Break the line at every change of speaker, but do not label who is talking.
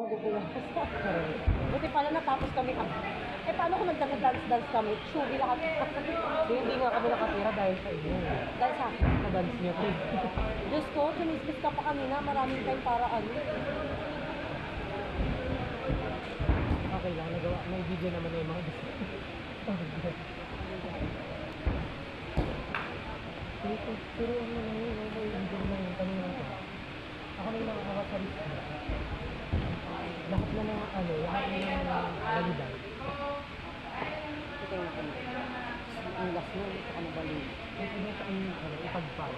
magugulo ako sa buti pala natapos kami. Eh, paano kung nagdadance-dance kami? Shubi lahat.
Hindi nga kami nakatira dahil sa inyo.
Dahil sa akin.
Sa-dance niyo.
Diyos ko, tumismis ka pa kanina. Maraming time para ano.
Okay lang, nagawa. May video naman na yung mga gusto. Pero ano na yun, may video na yung kanina ko. Ako na yung nakakasalis ko. Lahat na ng ano, lahat na ng balidang.
Ito yung ano. Ang last na, ito ka na balik.
Ito na sa ano, ipagpag.